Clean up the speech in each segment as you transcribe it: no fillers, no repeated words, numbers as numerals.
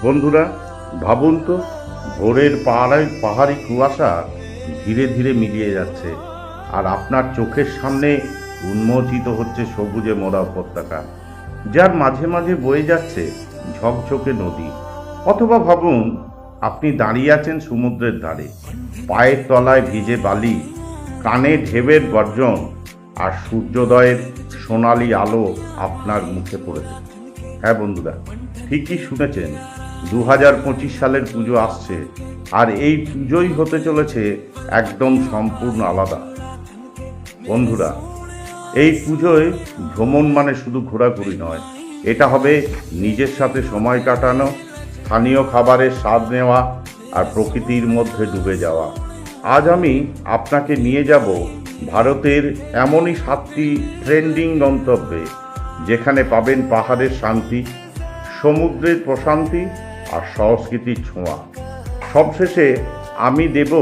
বন্ধুরা, ভাবুন তো, ভোরের পাহাড়ি কুয়াশা ধীরে ধীরে মিলিয়ে যাচ্ছে, আর আপনার চোখের সামনে উন্মোচিত হচ্ছে সবুজে মোড়া উপত্যকা, যার মাঝে মাঝে বয়ে যাচ্ছে ঝকঝকে নদী। অথবা ভাবুন, আপনি দাঁড়িয়ে আছেন সমুদ্রের ধারে, পায়ের তলায় ভিজে বালি, কানে ঢেউয়ের গর্জন, আর সূর্যোদয়ের সোনালি আলো আপনার মুখে পড়েছে। হ্যাঁ বন্ধুরা, ঠিকই শুনেছেন, 2025 সালের পুজো আসছে, আর এই পুজোই হতে চলেছে একদম সম্পূর্ণ আলাদা। বন্ধুরা, এই পুজোয় ভ্রমণ মানে শুধু ঘোরাঘুরি নয়, এটা হবে নিজের সাথে সময় কাটানো, স্থানীয় খাবারের স্বাদ নেওয়া, আর প্রকৃতির মধ্যে ডুবে যাওয়া। আজ আমি আপনাকে নিয়ে যাব ভারতের এমনই 7টি ট্রেন্ডিং গন্তব্যে, যেখানে পাবেন পাহাড়ের শান্তি, সমুদ্রের প্রশান্তি, আর সংস্কৃতির ছোঁয়া। সবশেষে আমি দেব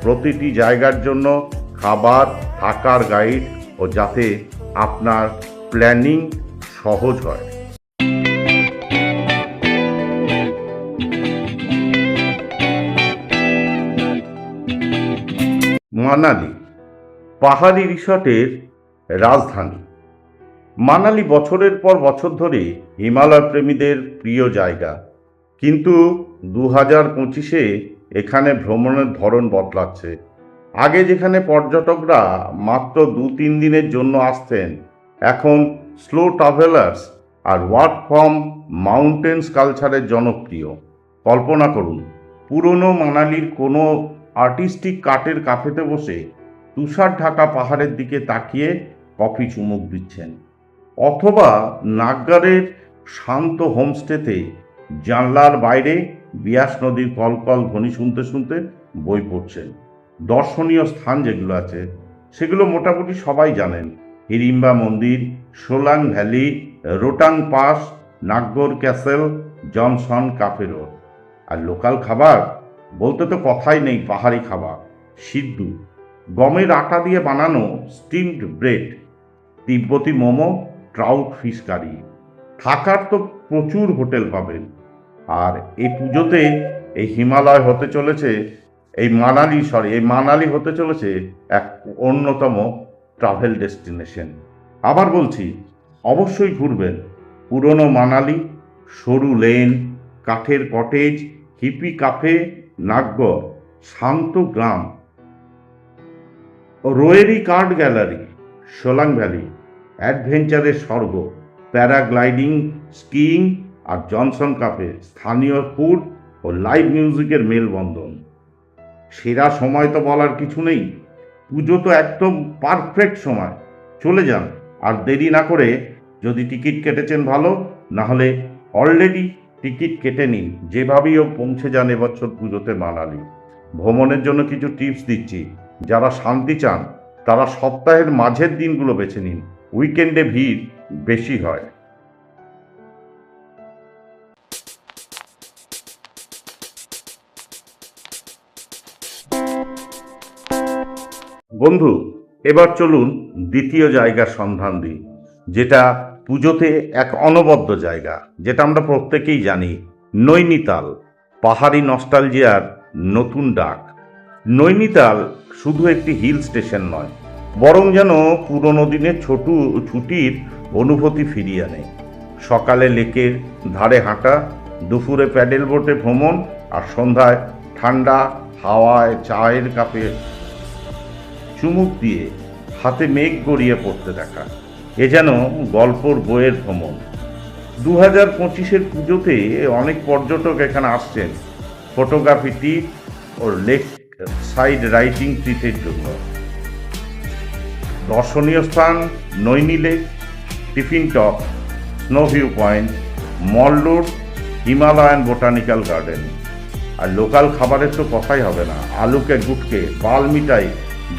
প্রতিটি জায়গার জন্য খাবার, থাকার গাইড, ও যাতে আপনার প্ল্যানিং সহজ হয়। মানালি, পাহাড়ি রিসর্টের রাজধানী। মানালি বছরের পর বছর ধরে হিমালয় প্রেমীদের প্রিয় জায়গা, কিন্তু 2025-এ এখানে ভ্রমণের ধরন বদলাচ্ছে। আগে যেখানে পর্যটকরা মাত্র 2-3 দিনের জন্য আসতেন, এখন স্লো ট্রাভেলার্স আর ওয়ার্ক ফ্রম মাউন্টেন্স কালচারের জনপ্রিয়। কল্পনা করুন, পুরনো মানালির কোনো আর্টিস্টিক কাঠের কাফেতে বসে তুষার ঢাকা পাহাড়ের দিকে তাকিয়ে কফি চুমুক দিচ্ছেন, অথবা নাগগারের শান্ত হোমস্টেতে জানলার বাইরে বিয়াস নদীর কলকল ধ্বনি শুনতে শুনতে বই পড়ছেন। দর্শনীয় স্থান যেগুলো আছে সেগুলো মোটামুটি সবাই জানেন: হিড়িম্বা মন্দির, Solang valley, Rohtang pass, Naggar castle, Johnson cafe road. আর লোকাল খাবার বলতে তো কথাই নেই, পাহাড়ি খাবার, সিদ্ধু, গমের আটা দিয়ে বানানো স্টিমড ব্রেড, তিব্বতি মোমো, ট্রাউট ফিশ কারি। থাকার তো প্রচুর হোটেল পাবেন। আর এই পুজোতে এই হিমালয় হতে চলেছে, এই মানালি হতে চলেছে এক অন্যতম ট্রাভেল ডেস্টিনেশন। আবার বলছি, অবশ্যই ঘুরবেন পুরনো মানালি, সরু লেন, কাঠের কটেজ, হিপি কাফে, নাগগর, শান্ত গ্রাম, রোয়েরি কার্ড গ্যালারি, সোলাং ভ্যালি, অ্যাডভেঞ্চারের স্বর্গ, প্যারাগ্লাইডিং, স্কিইং, আর জনসন কাফে, স্থানীয় ফুড ও লাইভ মিউজিকের মেলবন্ধন। সেরা সময় তো বলার কিছু নেই, পুজো তো একদম পারফেক্ট সময়। চলে যান, আর দেরি না করে। যদি টিকিট কেটেছেন ভালো, না হলে অলরেডি টিকিট কেটে নিন, যেভাবেই হোক পৌঁছে যান এবছর পুজোতে মানালি। ভ্রমণের জন্য কিছু টিপস দিচ্ছি। যারা শান্তি চান তারা সপ্তাহের মাঝের দিনগুলো বেছে নিন, উইকেন্ডে ভিড় বেশি হয়। বন্ধু, এবার চলুন দ্বিতীয় জায়গার সন্ধান দিই, যেটা পুজোতে এক অনবদ্য জায়গা, যেটা আমরা প্রত্যেকেই জানি: নৈনিতাল, পাহাড়ি নস্টালজিয়ার নতুন ডাক। নৈনিতাল শুধু একটি হিল স্টেশন নয়, বরং যেন পুরনো দিনের ছুটির অনুভূতি ফিরিয়ে আনে। সকালে লেকের ধারে হাঁটা, দুপুরে প্যাডেল বোটে ভ্রমণ, আর সন্ধ্যায় ঠান্ডা হাওয়ায় চায়ের কাপে চুমুক দিয়ে হাতে মেঘ গড়িয়ে পড়তে দেখা, এ যেন গল্পর বইয়ের ভ্রমণ। 2025-এর পুজোতে অনেক পর্যটক এখানে আসছেন ফটোগ্রাফি টিপ ও লেক সাইড রাইডিং ট্রিপের জন্য। দর্শনীয় স্থান: Naini lake, tiffin top, snow view point, mall road, Himalayan botanical garden. আর লোকাল খাবারের তো কথাই হবে না: আলুকে গুটকে, বাল মিঠাই,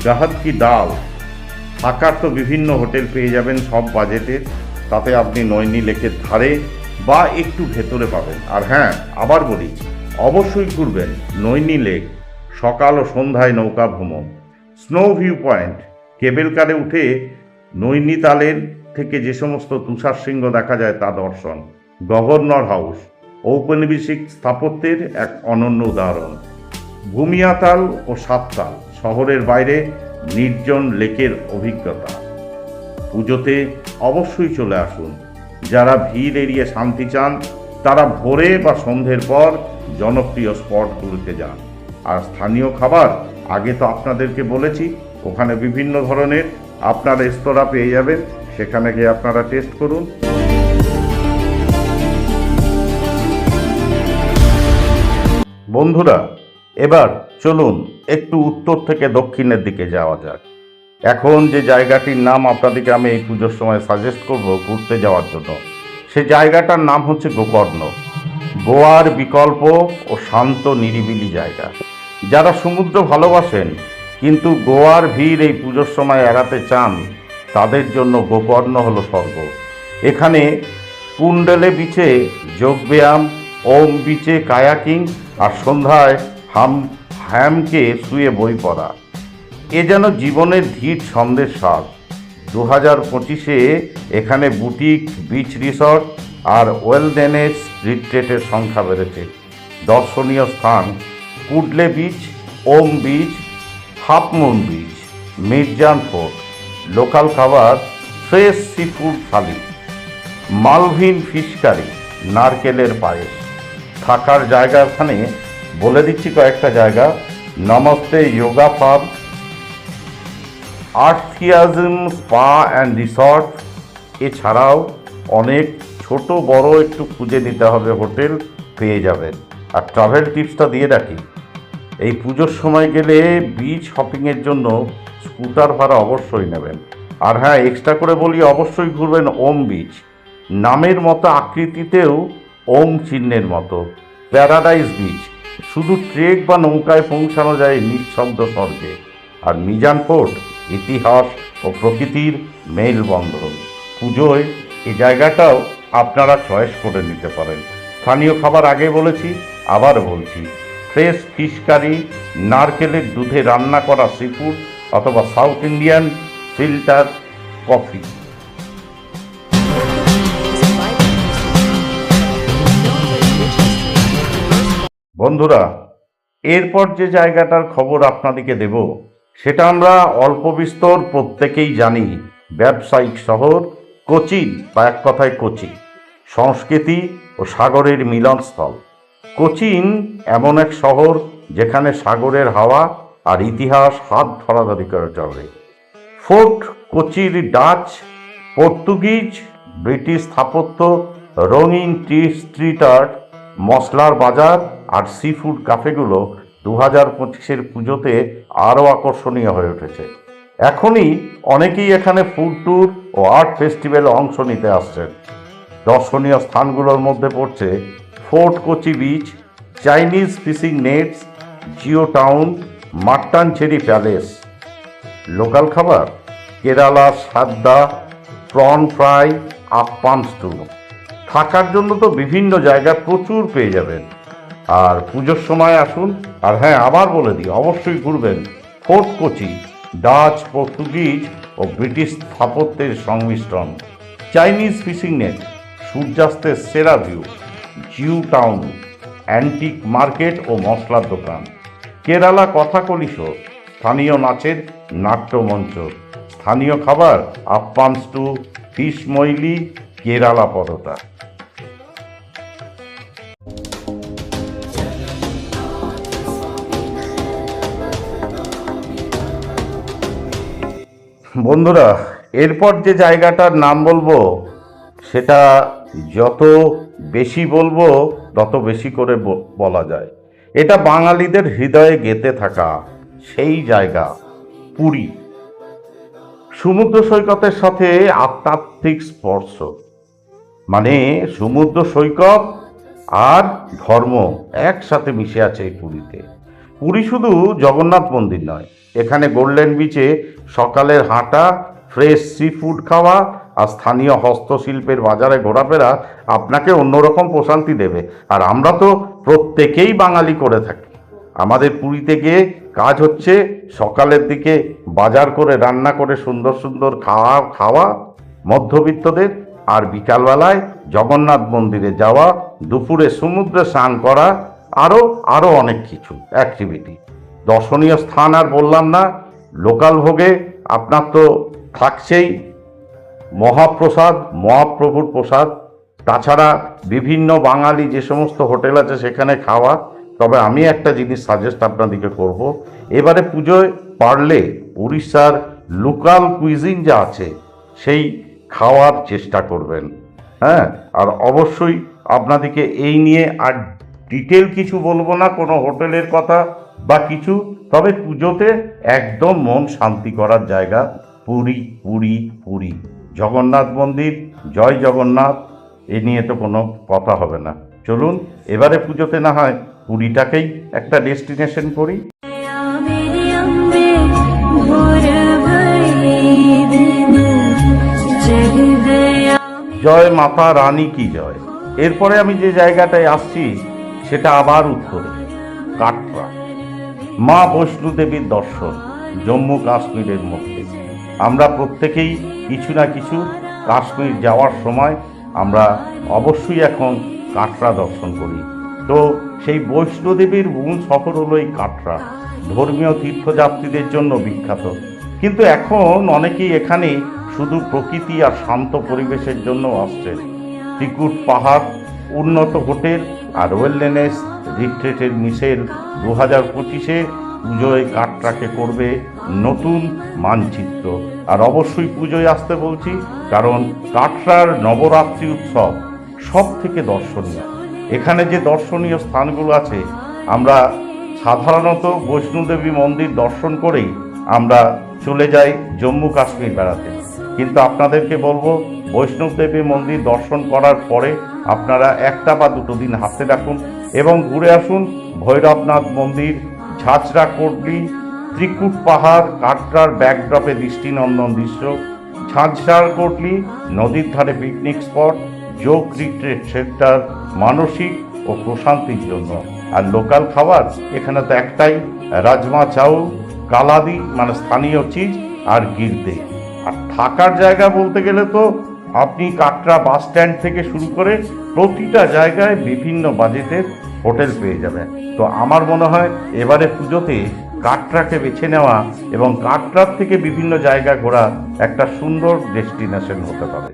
গাহাত কি ডাল। থাকার তো বিভিন্ন হোটেল পেয়ে যাবেন সব বাজেটের, তাতে আপনি নৈনি লেকের ধারে বা একটু ভেতরে পাবেন। আর হ্যাঁ, আবার বলি, অবশ্যই ঘুরবেন নৈনি লেক। সকাল ও সন্ধ্যায় নৌকা ভ্রমণ, স্নো ভিউ পয়েন্ট, কেবেল কারে উঠে নৈনিতালের থেকে যে সমস্ত তুষার শৃঙ্গ দেখা যায় তা দর্শন। গভর্নর হাউস ঔপনিবেশিক স্থাপত্যের এক অনন্য উদাহরণ। ভূমিয়াতাল ও সাততাল শহরের বাইরে নির্জন লেকের অভিজ্ঞতা। পুজোতে অবশ্যই চলে আসুন। যারা ভিড় এড়িয়ে শান্তি চান তারা ভোরে বা সন্ধ্যের পর জনপ্রিয় স্পটগুলোতে যান। আর স্থানীয় খাবার আগে তো আপনাদেরকে বলেছি, ওখানে বিভিন্ন ধরনের আপনার রেস্তোরাঁ পেয়ে যাবেন, সেখানে গিয়ে আপনারা টেস্ট করুন। বন্ধুরা, এবার চলুন একটু উত্তর থেকে দক্ষিণের দিকে যাওয়া যাক। এখন যে জায়গাটির নাম আপনাদেরকে আমি এই পুজোর সময় সাজেস্ট করব ঘুরতে যাওয়ার জন্য, সে জায়গাটার নাম হচ্ছে গোকর্ণ। গোয়ার বিকল্প ও শান্ত নিরিবিলি জায়গা। যারা সমুদ্র ভালোবাসেন কিন্তু গোয়ার ভিড় এই পুজোর সময় এড়াতে চান, তাদের জন্য গোকর্ণ হলো স্বর্গ। এখানে কুণ্ডলে বিচে যোগব্যায়াম, ওম বিচে কায়াকিং, আর সন্ধ্যায় হ্যামকে শুয়ে বই পড়া, এ যেন জীবনের ধীর ছন্দের স্বাদ। 2025-এ এখানে বুটিক, বিচ রিসর্ট আর ওয়েলনেস রিট্রিটের সংখ্যা বেড়েছে। দর্শনীয় স্থান Kudle beach, Om beach, half moon beach, Mirjan fort. Local খাবার fresh sea food thali, Malvani fish curry, নারকেলের পায়েস। থাকার জায়গা ওখানে বলে দিচ্ছি কয়েকটা জায়গা: নমস্তে যোগা ফার্ম, আর্থিয়াজম স্পা অ্যান্ড রিসর্ট। এছাড়াও অনেক ছোট বড় একটু খুঁজে নিতে হবে, হোটেল পেয়ে যাবেন। আর ট্রাভেল টিপসটা দিয়ে রাখি, এই পুজোর সময় গেলে বিচ হপিংয়ের জন্য স্কুটার ভাড়া অবশ্যই নেবেন। আর হ্যাঁ, এক্সট্রা করে বলি, অবশ্যই ঘুরবেন ওম বিচ। নামের মতো আকৃতিতেও ওম চিহ্নের মতো। প্যারাডাইস বিচ, শুধু ট্রেক বা নৌকায় পৌঁছানো যায় নিঃশব্দ স্বর্গে। আর মিজান ফোর্ট, ইতিহাস ও প্রকৃতির মেলবন্ধন। পুজোয় এই জায়গাটাও আপনারা চয়েস করে নিতে পারেন। স্থানীয় খাবার আগে বলেছি, আবার বলছি, ফ্রেশ ফিশ কারি, নারকেলের দুধে রান্না করা সি ফুড, অথবা সাউথ ইন্ডিয়ান ফিল্টার কফি। বন্ধুরা, এরপর যে জায়গাটার খবর আপনাদেরকে দেব, সেটা আমরা অল্প বিস্তর প্রত্যেকেই জানি। ব্যবসায়িক শহর কোচিন, বা এক কথায় কোচি। সংস্কৃতি ও সাগরের মিলনস্থল। কোচিন এমন এক শহর যেখানে সাগরের হাওয়া আর ইতিহাস হাত ধরাধরি করে চলে। ফোর্ট কোচির ডাচ, পর্তুগিজ, ব্রিটিশ স্থাপত্য, রঙিন টি স্ট্রিট আর্ট, মশলার বাজার আর সি ফুড কাফেগুলো 2025-এর পুজোতে আরও আকর্ষণীয় হয়ে উঠেছে। এখনই অনেকেই এখানে ফুড ট্যুর ও আর্ট ফেস্টিভ্যালে অংশ নিতে আসছেন। দর্শনীয় স্থানগুলোর মধ্যে পড়ছে fort Kochi beach, Chinese fishing nets, Jew town, Mattancherry palace. Local খাবার Kerala sadya, prawn fry, appam stew. থাকার জন্য তো বিভিন্ন জায়গায় প্রচুর পেয়ে যাবেন। আর পুজোর সময় আসুন। আর হ্যাঁ, আবার বলে দিই, অবশ্যই ঘুরবেন ফোর্ট কোচি। ডাচ, পর্তুগিজ ও ব্রিটিশ স্থাপত্যের সংমিশ্রণ। চাইনিজ ফিশিং নেট, সূর্যাস্তের সেরা view, Jew town, antique market ও মশলার দোকান। কেরালা কথাকলি শো, স্থানীয় নাচের নাট্যমঞ্চ। স্থানীয় খাবার আপ্পান স্টু, ফিশ মইলি, কেরালা পরোটা। বন্ধুরা, এরপর যে জায়গাটার নাম বলবো, সেটা যত বেশি বলবো তত বেশি করে বলা যায়। এটা বাঙালিদের হৃদয়ে গেঁথে থাকা সেই জায়গা, পুরী। সমুদ্র সৈকতের সাথে আধ্যাত্মিক স্পর্শ, মানে সমুদ্র সৈকত আর ধর্ম একসাথে মিশে আছে এই পুরীতে। পুরী শুধু জগন্নাথ মন্দির নয়, এখানে গোল্ডেন বিচে সকালের হাঁটা, ফ্রেশ সি ফুড খাওয়া আর স্থানীয় হস্তশিল্পের বাজারে ঘোরাফেরা আপনাকে অন্যরকম প্রশান্তি দেবে। আর আমরা তো প্রত্যেকেই বাঙালি করে থাকি। আমাদের পুরীতে গিয়ে কাজ হচ্ছে সকালের দিকে বাজার করে রান্না করে সুন্দর সুন্দর খাওয়া, মধ্যবিত্তদের, আর বিকালবেলায় জগন্নাথ মন্দিরে যাওয়া, দুপুরে সমুদ্রে স্নান করা, আরও আরও অনেক কিছু অ্যাক্টিভিটি। দর্শনীয় স্থান আর বললাম না। লোকাল ভোগে আপনার তো থাকছেই মহাপ্রসাদ, মহাপ্রভুর প্রসাদ। তাছাড়া বিভিন্ন বাঙালি যে সমস্ত হোটেল আছে সেখানে খাওয়া। তবে আমি একটা জিনিস সাজেস্ট আপনাদেরকে করব, এবারে পুজোয় পারলে উড়িষ্যার লোকাল কুইজিন যা আছে সেই খাওয়ার চেষ্টা করবেন। হ্যাঁ, আর অবশ্যই আপনাদেরকে এই নিয়ে আর ডিটেল কিছু বলবো না, কোনো হোটেলের কথা বা কিছু। তবে পুজোতে একদম মন শান্তি করার জায়গা পুরী, পুরী, পুরী। জগন্নাথ মন্দির, জয় জগন্নাথ, এ নিয়ে তো কোনো কথা হবে না। চলুন এবারে পুজোতে না হয় পুরীটাকেই একটা ডেস্টিনেশন করি। জয় মাতা রানী কি জয়। এরপরে আমি যে জায়গাটায় আসছি সেটা আবার উত্তরে, কাটরা। মা বৈষ্ণো দেবীর দর্শন জম্মু কাশ্মীরের মধ্যে। আমরা প্রত্যেকেই কিছু না কিছু কাশ্মীর যাওয়ার সময় আমরা অবশ্যই এখন কাটরা দর্শন করি। তো সেই বৈষ্ণো দেবীর মূল শহর হলো এই কাটরা, ধর্মীয় তীর্থযাত্রীদের জন্য বিখ্যাত। কিন্তু এখন অনেকেই এখানে শুধু প্রকৃতি আর শান্ত পরিবেশের জন্য আসছেন। ত্রিকুট পাহাড়, উন্নত হোটেল আর ওয়েলনেস রিট্রিটের মিশেল 2025-এ পুজোয় কাটরাকে করবে নতুন মানচিত্র। আর অবশ্যই পুজোয় আসতে বলছি, কারণ কাটরার নবরাত্রি উৎসব সব থেকে দর্শনীয়। এখানে যে দর্শনীয় স্থানগুলো আছে, আমরা সাধারণত বৈষ্ণোদেবী মন্দির দর্শন করেই আমরা চলে যাই জম্মু কাশ্মীর বেড়াতে। কিন্তু আপনাদেরকে বলবো, বৈষ্ণোদেবী মন্দির দর্শন করার পরে আপনারা একটা বা দুটো দিন হাতে রাখুন এবং ঘুরে আসুন ভৈরবনাথ মন্দির, ঝাঁঝরা কোটলি, ত্রিকুট পাহাড়, কাটরার ব্যাকড্রপে দৃষ্টিনন্দন দৃশ্য, ঝাঁঝরার কোটলি নদীর ধারে পিকনিক স্পট, যোগ রিট্রিট সেন্টার, মানসিক ও প্রশান্তির জন্য। আর লোকাল খাবার এখানে তো একটাই, রাজমা চাউল, কালাদি মানে স্থানীয় চিজ, আর গিরদে। আর থাকার জায়গা বলতে গেলে তো আপনি কাটরা বাস স্ট্যান্ড থেকে শুরু করে প্রতিটা জায়গায় বিভিন্ন বাজেটের হোটেল পেয়ে যাবেন। তো আমার মনে হয় এবারে পুজোতে কাটরাকে বেছে নেওয়া এবং কাটরার থেকে বিভিন্ন জায়গা ঘোরা একটা সুন্দর ডেস্টিনেশন হতে পারে।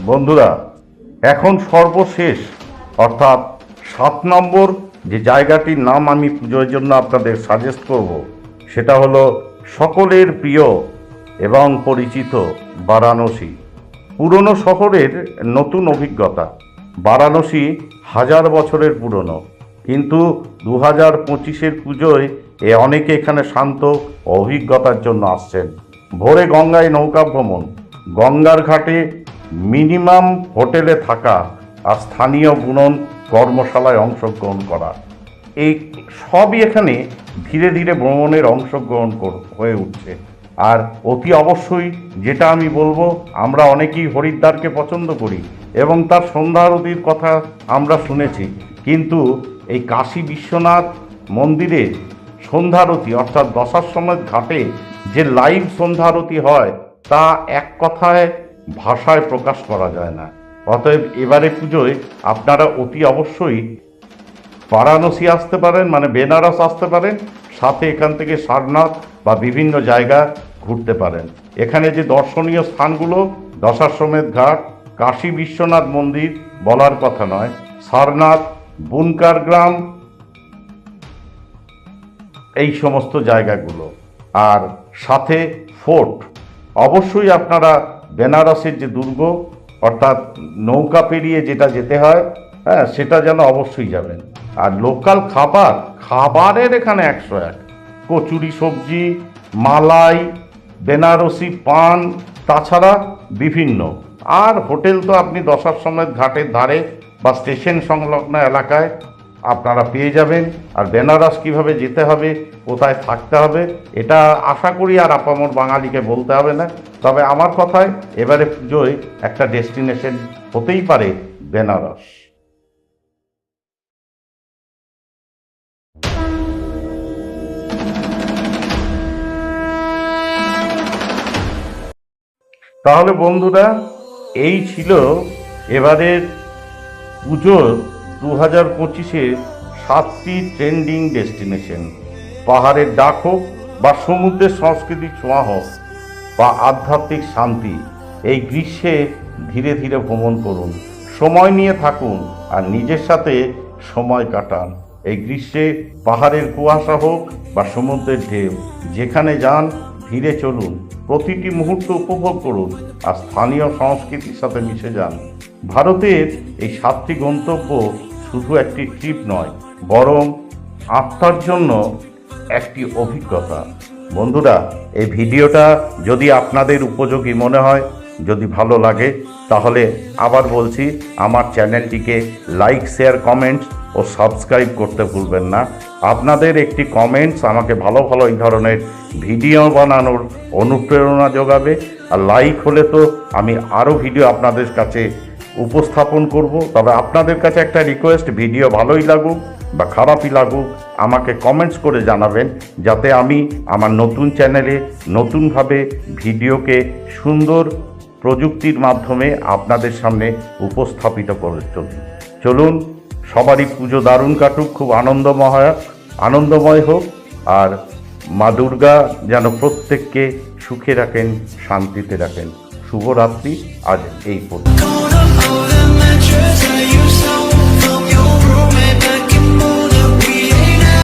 বন্ধুরা, এখন সর্বশেষ অর্থাৎ 7 নম্বর যে জায়গাটির নাম আমি পুজোর জন্য আপনাদের সাজেস্ট করব, সেটা হলো সকলের প্রিয় এবং পরিচিত বারাণসী। পুরনো শহরের নতুন অভিজ্ঞতা। বারাণসী 1000 বছরের পুরনো, কিন্তু 2025-এর পুজোয় অনেকে এখানে শান্ত অভিজ্ঞতার জন্য আসছেন। ভোরে গঙ্গায় নৌকা ভ্রমণ, গঙ্গার ঘাটে মিনিমাম হোটেলে থাকা, আর স্থানীয় বুনন কর্মশালায় অংশগ্রহণ করা, এই সবই এখানে ধীরে ধীরে ভ্রমণের অংশগ্রহণ হয়ে উঠছে। আর অতি অবশ্যই যেটা আমি বলবো, আমরা অনেকেই হরিদ্বারকে পছন্দ করি এবং তার সন্ধ্যা আরতির কথা আমরা শুনেছি, কিন্তু এই কাশী বিশ্বনাথ মন্দিরে সন্ধ্যা আরতি অর্থাৎ দশাশ্বমেধ ঘাটে যে লাইভ সন্ধ্যা আরতি হয়, তা এক কথায় ভাষায় প্রকাশ করা যায় না। অতএব এবারে পুজোয় আপনারা অতি অবশ্যই বারাণসী আসতে পারেন, মানে বেনারস আসতে পারেন, সাথে এখান থেকে সারনাথ বা বিভিন্ন জায়গা ঘুরতে পারেন। এখানে যে দর্শনীয় স্থানগুলো, দশাশ্বমেধ ঘাট, কাশী বিশ্বনাথ মন্দির বলার কথা নয়, সারনাথ, বুনকার গ্রাম, এই সমস্ত জায়গাগুলো, আর সাথে ফোর্ট। অবশ্যই আপনারা বেনারসের যে দুর্গ অর্থাৎ নৌকা পেরিয়ে যেটা যেতে হয়, হ্যাঁ, সেটা যেন অবশ্যই যাবেন। আর লোকাল খাবারের এখানে 101, কচুরি সবজি, মালাই, বেনারসি পান, তাছাড়া বিভিন্ন। আর হোটেল তো আপনি দশাশ্বমেধ ঘাটের ধারে বা স্টেশন সংলগ্ন এলাকায় আপনারা পেয়ে যাবেন। আর বেনারস কীভাবে যেতে হবে, কোথায় থাকতে হবে, এটা আশা করি আর আপামর বাঙালিকে বলতে হবে না। তবে আমার কথায় এবারে পুজোয় একটা ডেস্টিনেশন হতেই পারে বেনারস। তাহলে বন্ধুরা, এই ছিল এবারের পুজোর 2025-এর 7টি ট্রেন্ডিং ডেস্টিনেশন। পাহাড়ের ডাক হোক বা সমুদ্রের সংস্কৃতির ছোঁয়া হোক বা আধ্যাত্মিক শান্তি, এই গ্রীষ্মে ধীরে ধীরে ভ্রমণ করুন, সময় নিয়ে থাকুন আর নিজের সাথে সময় কাটান। এই গ্রীষ্মে পাহাড়ের কুয়াশা হোক বা সমুদ্রের ঢেউ, যেখানে যান ধীরে চলুন, প্রতিটি মুহূর্ত উপভোগ করুন আর স্থানীয় সংস্কৃতির সাথে মিশে যান। ভারতের এই 7টি গন্তব্য শুধু একটি ট্রিপ নয়, বরং আত্মার জন্য একটি অভিজ্ঞতা। বন্ধুরা, এই ভিডিওটা যদি আপনাদের উপযোগী মনে হয়, যদি ভালো লাগে, তাহলে আবার বলছি, আমার চ্যানেলটিকে লাইক, শেয়ার, কমেন্টস ও সাবস্ক্রাইব করতে ভুলবেন না। আপনাদের একটি কমেন্টস আমাকে ভালো ভালো এই ধরনের ভিডিও বানানোর অনুপ্রেরণা যোগাবে। আর লাইক হলে তো আমি আরও ভিডিও আপনাদের কাছে উপস্থাপন করব। তবে আপনাদের কাছে একটা রিকোয়েস্ট, ভিডিও ভালোই লাগুক বা খারাপই লাগুক, আমাকে কমেন্টস করে জানাবেন, যাতে আমি আমার নতুন চ্যানেলে নতুনভাবে ভিডিওকে সুন্দর প্রযুক্তির মাধ্যমে আপনাদের সামনে উপস্থাপিত করে চলি। চলুন, সবারই পুজো দারুণ কাটুক, খুব আনন্দময় হোক, আর মা দুর্গা যেন প্রত্যেককে সুখে রাখেন, শান্তিতে রাখেন। শুভরাত্রি। আজ এই পর্যন্ত।